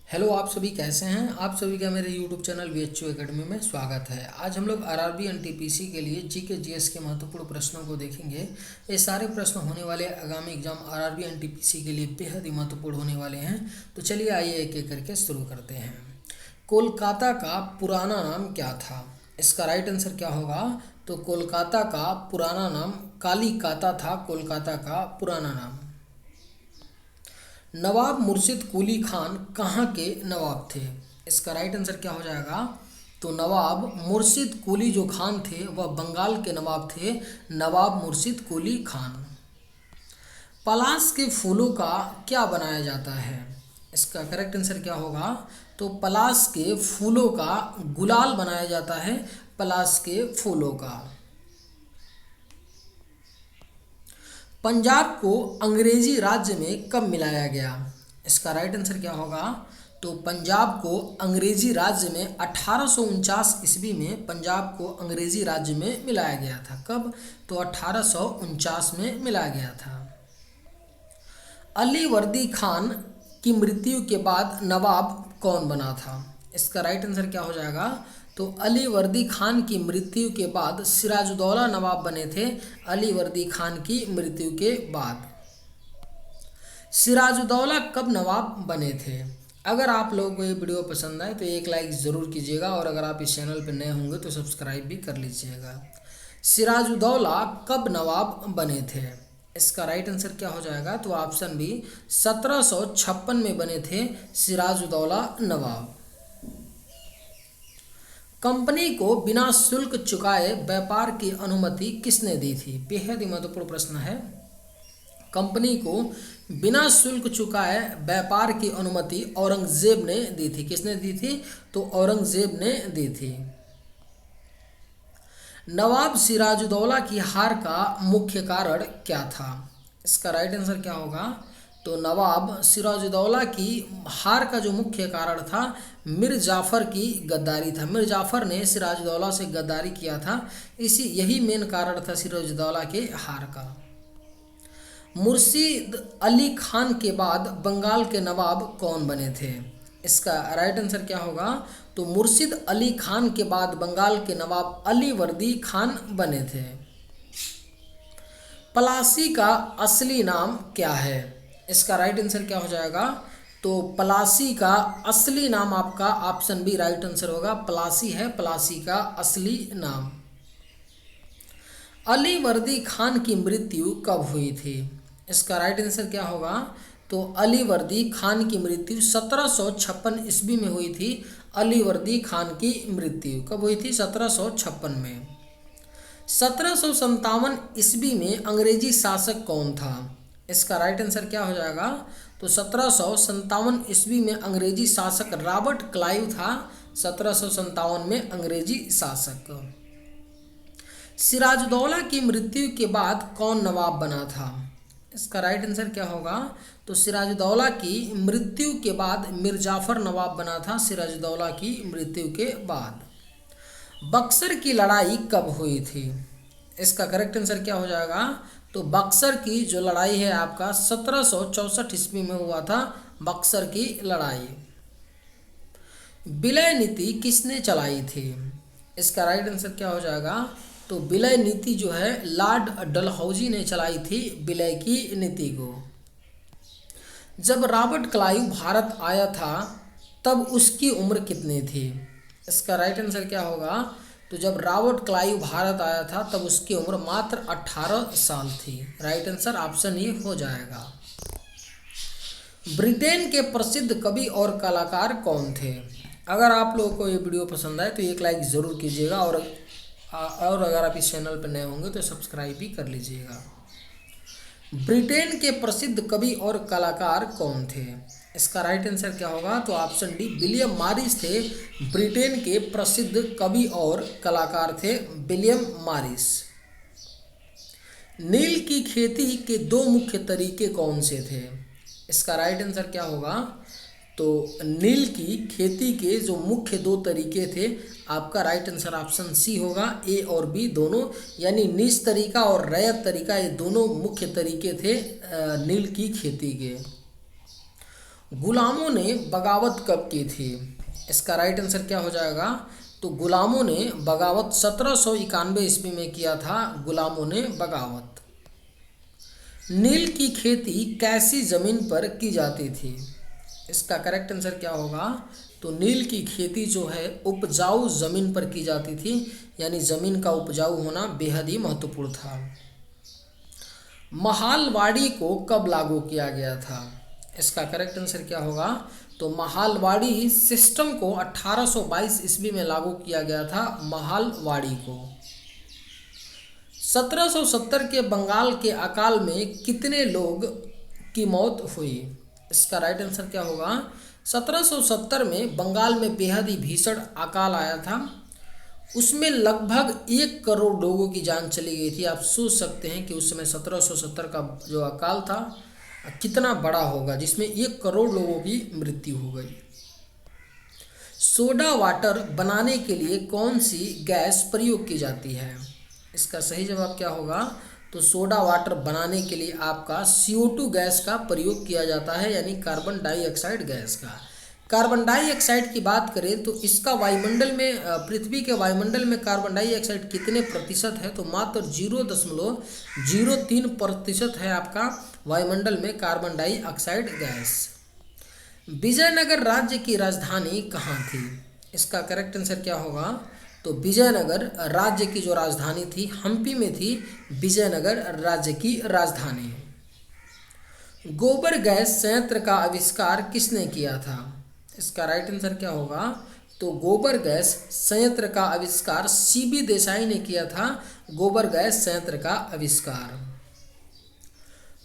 Hello, आप सभी कैसे हैं। आप सभी का मेरे यूट्यूब चैनल VHU एकेडमी में स्वागत है। आज हम लोग आरआरबी एनटीपीसी के लिए जीके जीएस के महत्वपूर्ण प्रश्नों को देखेंगे। ये सारे प्रश्न होने वाले आगामी एग्जाम आरआरबी एनटीपीसी के लिए बेहद ही महत्वपूर्ण होने वाले हैं। तो चलिए आइए एक एक करके शुरू करते हैं। कोलकाता का पुराना नाम क्या था? इसका राइट आंसर क्या होगा? तो कोलकाता का पुराना नाम कालीकाता था। कोलकाता का पुराना नाम। नवाब मुर्शिद कुली खान कहाँ के नवाब थे? इसका राइट आंसर क्या हो जाएगा? तो नवाब मुर्शिद कुली जो खान थे वह बंगाल के नवाब थे। नवाब मुर्शिद कुली खान। पलाश के फूलों का क्या बनाया जाता है? इसका करेक्ट आंसर क्या होगा? तो पलाश के फूलों का गुलाल बनाया जाता है। पलाश के फूलों का। पंजाब को अंग्रेजी राज्य में कब मिलाया गया? इसका राइट आंसर क्या होगा? तो पंजाब को अंग्रेजी राज्य में 1849 ईस्वी में पंजाब को अंग्रेजी राज्य में मिलाया गया था। कब? तो 1849 में मिलाया गया था। अली वर्दी खान की मृत्यु के बाद नवाब कौन बना था? इसका राइट आंसर क्या हो जाएगा? तो अली वर्दी खान की मृत्यु के बाद सिराजुद्दौला नवाब बने थे। अली वर्दी खान की मृत्यु के बाद। सिराजुद्दौला कब नवाब बने थे? अगर आप लोगों को ये वीडियो पसंद आए तो एक लाइक ज़रूर कीजिएगा और अगर आप इस चैनल पर नए होंगे तो सब्सक्राइब भी कर लीजिएगा। सिराजुद्दौला कब नवाब बने थे? इसका राइट आंसर क्या हो जाएगा? तो ऑप्शन बी 1756 में बने थे सिराजुद्दौला नवाब। कंपनी को बिना शुल्क चुकाए व्यापार की अनुमति किसने दी थी? बेहद ही महत्वपूर्ण प्रश्न है। कंपनी को बिना शुल्क चुकाए व्यापार की अनुमति औरंगजेब ने दी थी। किसने दी थी? तो औरंगजेब ने दी थी। नवाब सिराजुद्दौला की हार का मुख्य कारण क्या था? इसका राइट आंसर क्या होगा? तो नवाब सिराजुद्दौला की हार का जो मुख्य कारण था मीर जाफ़र की गद्दारी था। मीर जाफ़र ने सिराजुद्दौला से गद्दारी किया था। यही मेन कारण था सिराजुद्दौला के हार का। मुर्शिद अली खान के बाद बंगाल के नवाब कौन बने थे? इसका राइट आंसर क्या होगा? तो मुर्शिद अली खान के बाद बंगाल के नवाब अली वर्दी खान बने थे। पलासी का असली नाम क्या है? इसका राइट आंसर क्या हो जाएगा? तो पलासी का असली नाम आपका ऑप्शन बी राइट आंसर होगा। पलासी है पलासी का असली नाम। अली वर्दी खान की मृत्यु कब हुई थी? इसका राइट आंसर क्या होगा? तो अली वर्दी खान की मृत्यु 1756 ईस्वी में हुई थी। अली वर्दी खान की मृत्यु कब हुई थी? 1756 में। 1757 ईस्वी में अंग्रेजी शासक कौन था? इसका राइट आंसर क्या हो जाएगा? तो 1757 ईस्वी में अंग्रेजी शासक रॉबर्ट क्लाइव था। 1757 में अंग्रेजी शासक। सिराजुद्दौला की मृत्यु के बाद कौन नवाब बना था? इसका राइट आंसर क्या होगा? तो सिराजुद्दौला की मृत्यु के बाद मीर जाफ़र नवाब बना था। सिराजुद्दौला की मृत्यु के बाद। बक्सर की लड़ाई कब हुई थी? इसका करेक्ट आंसर क्या हो जाएगा? तो बक्सर की जो लड़ाई है आपका 1764 ईस्वी में हुआ था। बक्सर की लड़ाई। विलय नीति किसने चलाई थी? इसका राइट आंसर क्या हो जाएगा? तो विलय नीति जो है लॉर्ड डलहौजी ने चलाई थी विलय की नीति को। जब रॉबर्ट क्लाइव भारत आया था तब उसकी उम्र कितनी थी? इसका राइट आंसर क्या होगा? तो जब रॉबर्ट क्लाइव भारत आया था तब उसकी उम्र मात्र 18 साल थी। राइट आंसर ऑप्शन ए हो जाएगा। ब्रिटेन के प्रसिद्ध कवि और कलाकार कौन थे? अगर आप लोगों को ये वीडियो पसंद आए तो एक लाइक ज़रूर कीजिएगा और अगर आप इस चैनल पर नए होंगे तो सब्सक्राइब भी कर लीजिएगा। ब्रिटेन के प्रसिद्ध कवि और कलाकार कौन थे? इसका राइट आंसर क्या होगा? तो ऑप्शन डी विलियम मॉरिस थे। ब्रिटेन के प्रसिद्ध कवि और कलाकार थे विलियम मॉरिस। नील की खेती के दो मुख्य तरीके कौन से थे? इसका राइट आंसर क्या होगा? तो नील की खेती के जो मुख्य दो तरीके थे आपका राइट आंसर ऑप्शन सी होगा। ए और बी दोनों, यानी नीच तरीका और रैयत तरीका, ये दोनों मुख्य तरीके थे नील की खेती के। गुलामों ने बगावत कब की थी? इसका राइट आंसर क्या हो जाएगा? तो गुलामों ने बगावत 1791 ईस्वी में किया था। गुलामों ने बगावत। नील की खेती कैसी जमीन पर की जाती थी? इसका करेक्ट आंसर क्या होगा? तो नील की खेती जो है उपजाऊ जमीन पर की जाती थी, यानी जमीन का उपजाऊ होना बेहद ही महत्वपूर्ण था। महालवाड़ी को कब लागू किया गया था? इसका करेक्ट आंसर क्या होगा? तो महालवाड़ी सिस्टम को 1822 ईस्वी में लागू किया गया था। महालवाड़ी को 1770 के बंगाल के अकाल में कितने लोग की मौत हुई? इसका राइट आंसर क्या होगा? 1770 में बंगाल में बेहद ही भीषण अकाल आया था। उसमें लगभग 1 करोड़ लोगों की जान चली गई थी। आप सोच सकते हैं कि उस समय 1770 का जो अकाल था कितना बड़ा होगा, जिसमें 1 करोड़ लोगों की मृत्यु हो गई। सोडा वाटर बनाने के लिए कौन सी गैस प्रयोग की जाती है? इसका सही जवाब क्या होगा? तो सोडा वाटर बनाने के लिए आपका CO2 गैस का प्रयोग किया जाता है, यानी कार्बन डाइऑक्साइड गैस का। कार्बन डाइऑक्साइड की बात करें तो इसका वायुमंडल में, पृथ्वी के वायुमंडल में कार्बन डाइऑक्साइड कितने प्रतिशत है? तो मात्र 0.03% है आपका वायुमंडल में कार्बन डाइऑक्साइड गैस। विजयनगर राज्य की राजधानी कहाँ थी? इसका करेक्ट आंसर क्या होगा? तो विजयनगर राज्य की जो राजधानी थी हम्पी में थी। विजयनगर राज्य की राजधानी। गोबर गैस संयंत्र का आविष्कार किसने किया था? इसका राइट आंसर क्या होगा? तो गोबर गैस संयंत्र का आविष्कार CB देसाई ने किया था। गोबर गैस संयंत्र का आविष्कार।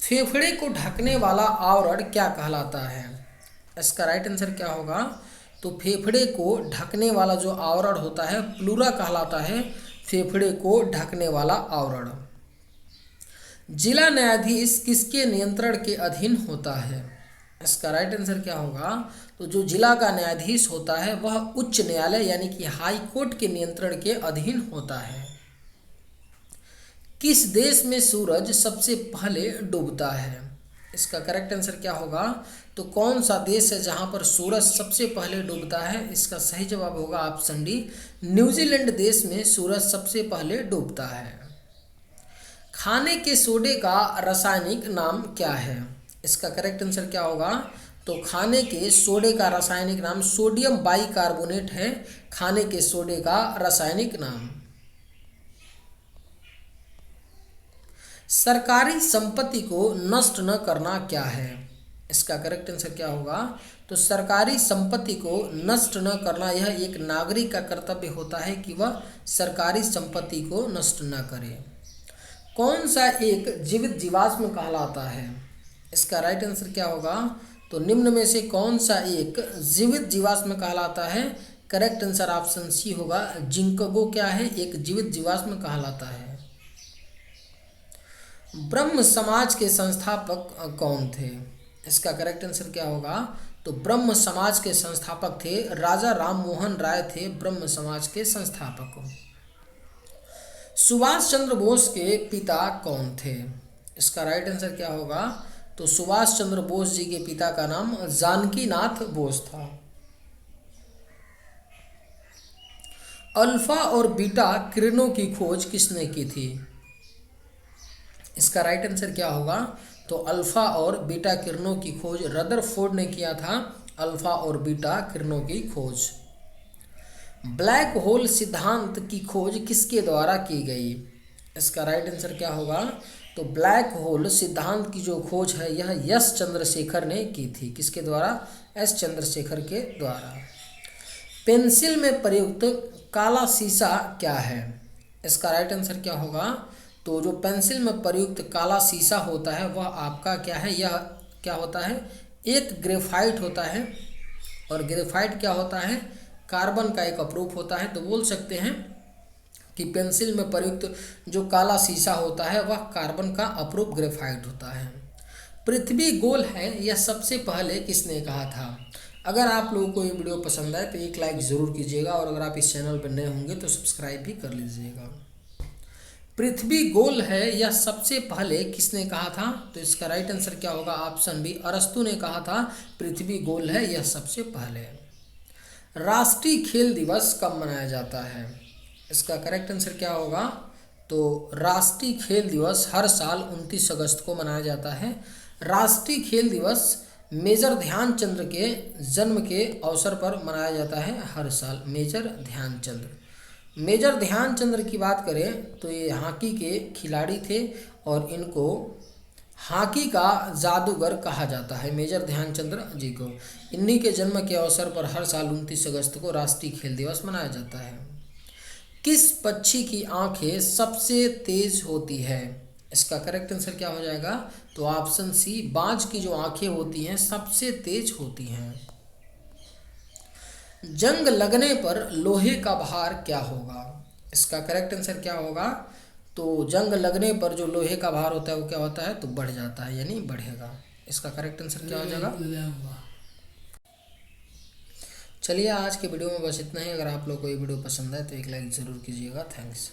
फेफड़े को ढकने वाला आवरण क्या कहलाता है? इसका राइट आंसर क्या होगा? तो फेफड़े को ढकने वाला जो आवरण होता है प्लूरा कहलाता है। फेफड़े को ढकने वाला आवरण। जिला न्यायाधीश किसके नियंत्रण के अधीन होता है? इसका राइट आंसर क्या होगा? तो जो जिला का न्यायाधीश होता है वह उच्च न्यायालय यानी कि हाई कोर्ट के नियंत्रण के अधीन होता है। किस देश में सूरज सबसे पहले डूबता है? इसका करेक्ट आंसर क्या होगा? तो कौन सा देश है जहां पर सूरज सबसे पहले डूबता है? इसका सही जवाब होगा ऑप्शन डी, न्यूजीलैंड देश में सूरज सबसे पहले डूबता है। खाने के सोडे का रासायनिक नाम क्या है? इसका करेक्ट आंसर क्या होगा? तो खाने के सोडे का रासायनिक नाम सोडियम बाइकार्बोनेट है। खाने के सोडे का रासायनिक नाम। सरकारी संपत्ति को नष्ट न करना क्या है? इसका करेक्ट आंसर क्या होगा? तो सरकारी संपत्ति को नष्ट न करना यह एक नागरिक का कर्तव्य होता है कि वह सरकारी संपत्ति को नष्ट न करे। कौन सा एक जीवित जीवाश्म कहलाता है? इसका राइट आंसर क्या होगा? तो निम्न में से कौन सा एक जीवित जीवाश्म कहलाता है? करेक्ट आंसर ऑप्शन सी होगा, जिंकगो क्या है? एक जीवित जीवाश्म कहलाता है। ब्रह्म समाज के संस्थापक कौन थे? इसका करेक्ट आंसर क्या होगा? तो ब्रह्म समाज के संस्थापक थे राजा राम मोहन राय थे ब्रह्म समाज के संस्थापक। सुभाष चंद्र बोस के पिता कौन थे? इसका राइट आंसर क्या होगा? तो सुभाष चंद्र बोस जी के पिता का नाम जानकी नाथ बोस था। अल्फा और बीटा किरणों की खोज किसने की थी? इसका राइट आंसर क्या होगा? तो अल्फा और बीटा किरणों की खोज रदरफोर्ड ने किया था। अल्फा और बीटा किरणों की खोज। ब्लैक होल सिद्धांत की खोज किसके द्वारा की गई? इसका राइट आंसर क्या होगा? तो ब्लैक होल सिद्धांत की जो खोज है यह एस चंद्रशेखर ने की थी। किसके द्वारा? एस चंद्रशेखर के द्वारा। पेंसिल में प्रयुक्त काला सीसा क्या है? इसका राइट आंसर क्या होगा? तो जो पेंसिल में प्रयुक्त काला सीसा होता है वह आपका क्या है? यह क्या होता है? एक ग्रेफाइट होता है। और ग्रेफाइट क्या होता है? कार्बन का एक अपरूप होता है। तो बोल सकते हैं कि पेंसिल में प्रयुक्त जो काला सीसा होता है वह कार्बन का अपरूप ग्रेफाइट होता है। पृथ्वी गोल है यह सबसे पहले किसने कहा था? अगर आप लोगों को ये वीडियो पसंद आए तो एक लाइक ज़रूर कीजिएगा और अगर आप इस चैनल पर नए होंगे तो सब्सक्राइब भी कर लीजिएगा। पृथ्वी गोल है यह सबसे पहले किसने कहा था? तो इसका राइट आंसर क्या होगा? ऑप्शन बी, अरस्तु ने कहा था पृथ्वी गोल है यह सबसे पहले। राष्ट्रीय खेल दिवस कब मनाया जाता है? इसका करेक्ट आंसर क्या होगा? तो राष्ट्रीय खेल दिवस हर साल 29 अगस्त को मनाया जाता है। राष्ट्रीय खेल दिवस मेजर ध्यानचंद्र के जन्म के अवसर पर मनाया जाता है हर साल। मेजर ध्यानचंद्र की बात करें तो ये हॉकी के खिलाड़ी थे और इनको हॉकी का जादूगर कहा जाता है, मेजर ध्यानचंद्र जी को। इन्हीं के जन्म के अवसर पर हर साल 29 अगस्त को राष्ट्रीय खेल दिवस मनाया जाता है। किस पक्षी की आंखें सबसे तेज होती है? इसका करेक्ट आंसर क्या हो जाएगा? तो ऑप्शन सी, बाज की जो आंखें होती हैं सबसे तेज होती हैं। जंग लगने पर लोहे का भार क्या होगा? इसका करेक्ट आंसर क्या होगा? तो जंग लगने पर जो लोहे का भार होता है वो क्या होता है? तो बढ़ जाता है, यानी बढ़ेगा। इसका करेक्ट आंसर क्या हो जाएगा? चलिए आज के वीडियो में बस इतना ही। अगर आप लोग को ये वीडियो पसंद है तो एक लाइक ज़रूर कीजिएगा। थैंक्स।